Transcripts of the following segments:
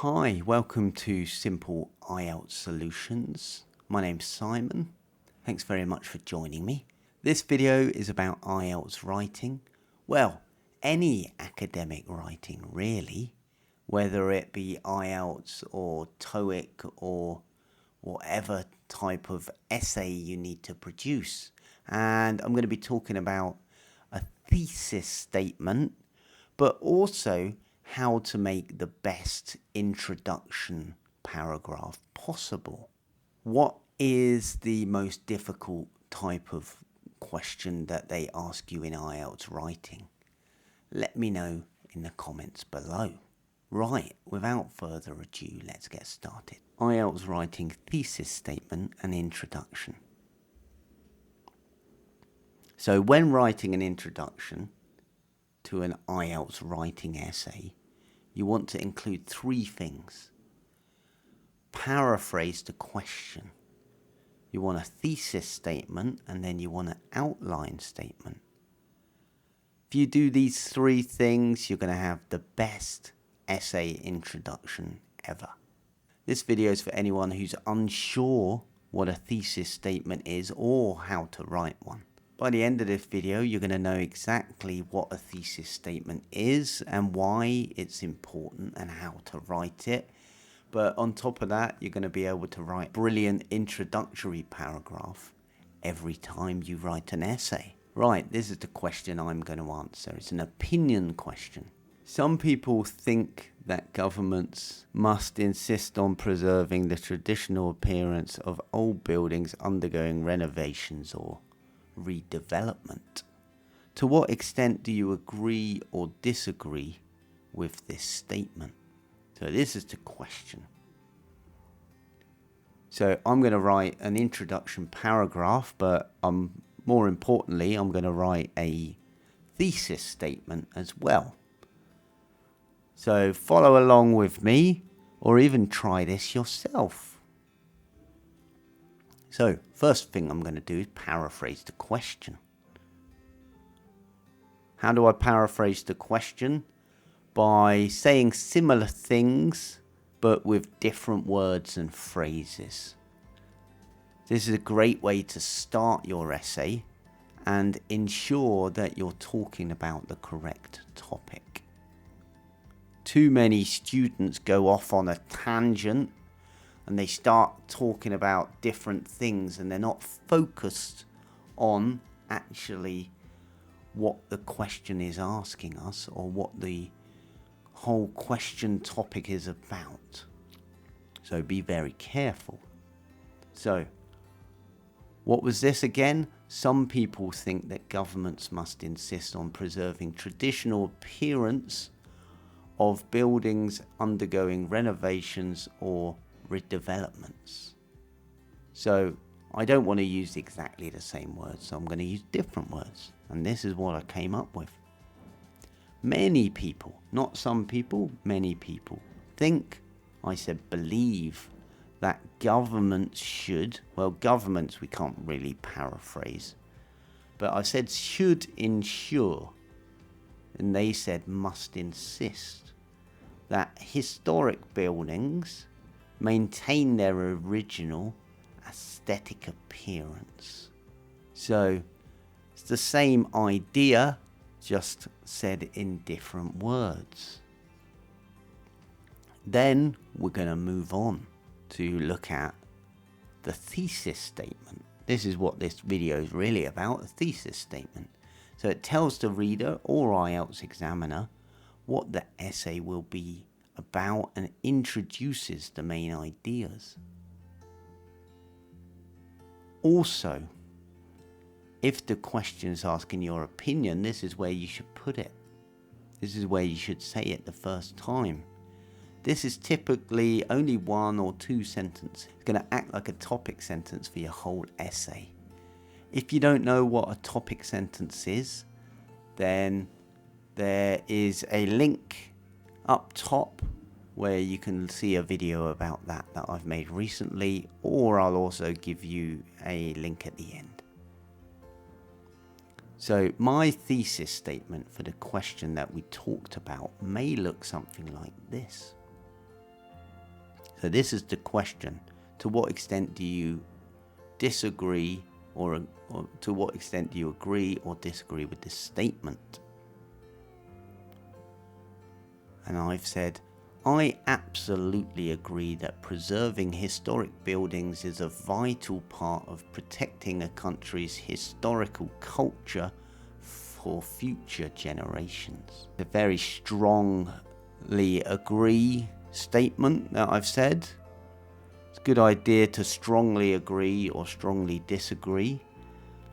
Hi, welcome to Simple IELTS Solutions. My name's Simon. Thanks very much for joining me. This video is about IELTS writing. Well, any academic writing really, whether it be IELTS or TOEIC or whatever type of essay you need to produce. And I'm going to be talking about a thesis statement, but also how to make the best introduction paragraph possible. What is the most difficult type of question that they ask you in IELTS writing? Let me know in the comments below. Right, without further ado, let's get started. IELTS writing thesis statement and introduction. So when writing an introduction to an IELTS writing essay, you want to include three things. Paraphrase the question. You want a thesis statement and then you want an outline statement. If you do these three things, you're going to have the best essay introduction ever. This video is for anyone who's unsure what a thesis statement is or how to write one. By the end of this video, you're going to know exactly what a thesis statement is and why it's important and how to write it. But on top of that, you're going to be able to write a brilliant introductory paragraph every time you write an essay. Right, this is the question I'm going to answer. It's an opinion question. Some people think that governments must insist on preserving the traditional appearance of old buildings undergoing renovations or redevelopment. To what extent do you agree or disagree with this statement? So this is the question. So I'm going to write an introduction paragraph, but more importantly, I'm going to write a thesis statement as well. So follow along with me, or even try this yourself. So, first thing I'm going to do is paraphrase the question. How do I paraphrase the question? By saying similar things, but with different words and phrases. This is a great way to start your essay and ensure that you're talking about the correct topic. Too many students go off on a tangent and they start talking about different things and they're not focused on actually what the question is asking us or what the whole question topic is about. So be very careful. So, what was this again? Some people think that governments must insist on preserving traditional appearance of buildings undergoing renovations or redevelopments. So I don't want to use exactly the same words, so I'm going to use different words. And this is what I came up with. Many people, not some people, many people think, I said believe, that governments should, well, governments we can't really paraphrase, but I said should ensure, and they said must insist, that historic buildings maintain their original aesthetic appearance. So it's the same idea, just said in different words. Then we're going to move on to look at the thesis statement. This is what this video is really about, a thesis statement. So it tells the reader or IELTS examiner what the essay will be about and introduces the main ideas. Also, if the question is asking your opinion, this is where you should put it. This is where you should say it the first time. This is typically only one or two sentences. It's going to act like a topic sentence for your whole essay. If you don't know what a topic sentence is, then there is a link up top where you can see a video about that I've made recently, or I'll also give you a link at the end. So my thesis statement for the question that we talked about may look something like this. So this is the question. To what extent do you disagree or to what extent do you agree or disagree with this statement? And I've said, I absolutely agree that preserving historic buildings is a vital part of protecting a country's historical culture for future generations. A very strongly agree statement that I've said. It's a good idea to strongly agree or strongly disagree,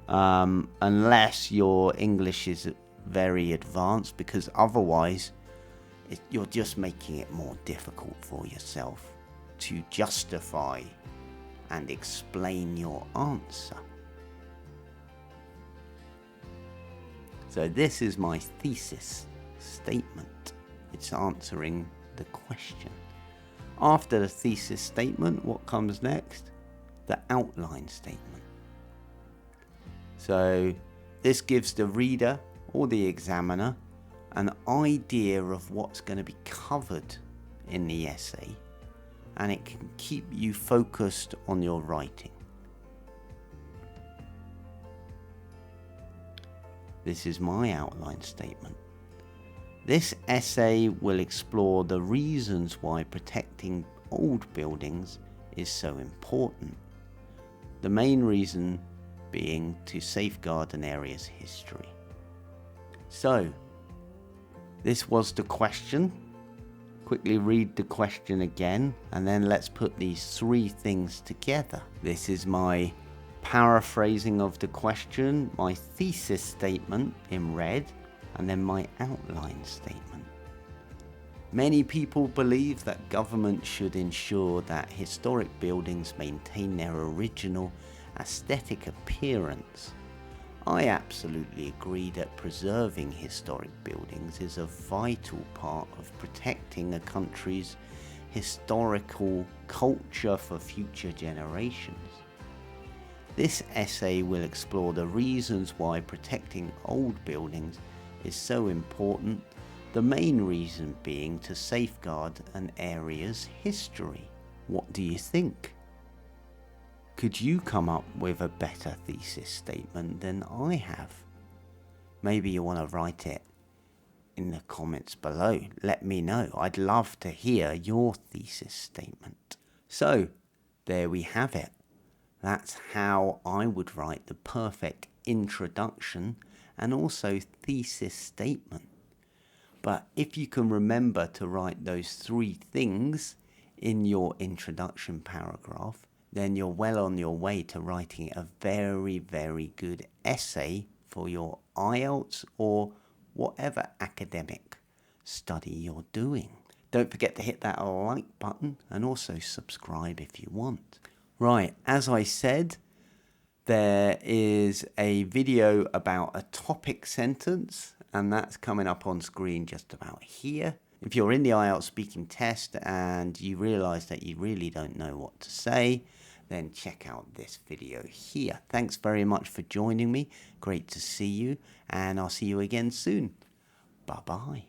unless your English is very advanced, because otherwise you're just making it more difficult for yourself to justify and explain your answer. So this is my thesis statement. It's answering the question. After the thesis statement, what comes next? The outline statement. So this gives the reader or the examiner an idea of what's going to be covered in the essay, and it can keep you focused on your writing. This is my outline statement. This essay will explore the reasons why protecting old buildings is so important. The main reason being to safeguard an area's history. So, this was the question. Quickly read the question again, and then let's put these three things together. This is my paraphrasing of the question, my thesis statement in red, and then my outline statement. Many people believe that government should ensure that historic buildings maintain their original aesthetic appearance. I absolutely agree that preserving historic buildings is a vital part of protecting a country's historical culture for future generations. This essay will explore the reasons why protecting old buildings is so important, the main reason being to safeguard an area's history. What do you think? Could you come up with a better thesis statement than I have? Maybe you want to write it in the comments below. Let me know. I'd love to hear your thesis statement. So, there we have it. That's how I would write the perfect introduction and also thesis statement. But if you can remember to write those three things in your introduction paragraph, then you're well on your way to writing a very, very good essay for your IELTS or whatever academic study you're doing. Don't forget to hit that like button and also subscribe if you want. Right, as I said, there is a video about a topic sentence, and that's coming up on screen just about here. If you're in the IELTS speaking test and you realise that you really don't know what to say, then check out this video here. Thanks very much for joining me. Great to see you, and I'll see you again soon. Bye-bye.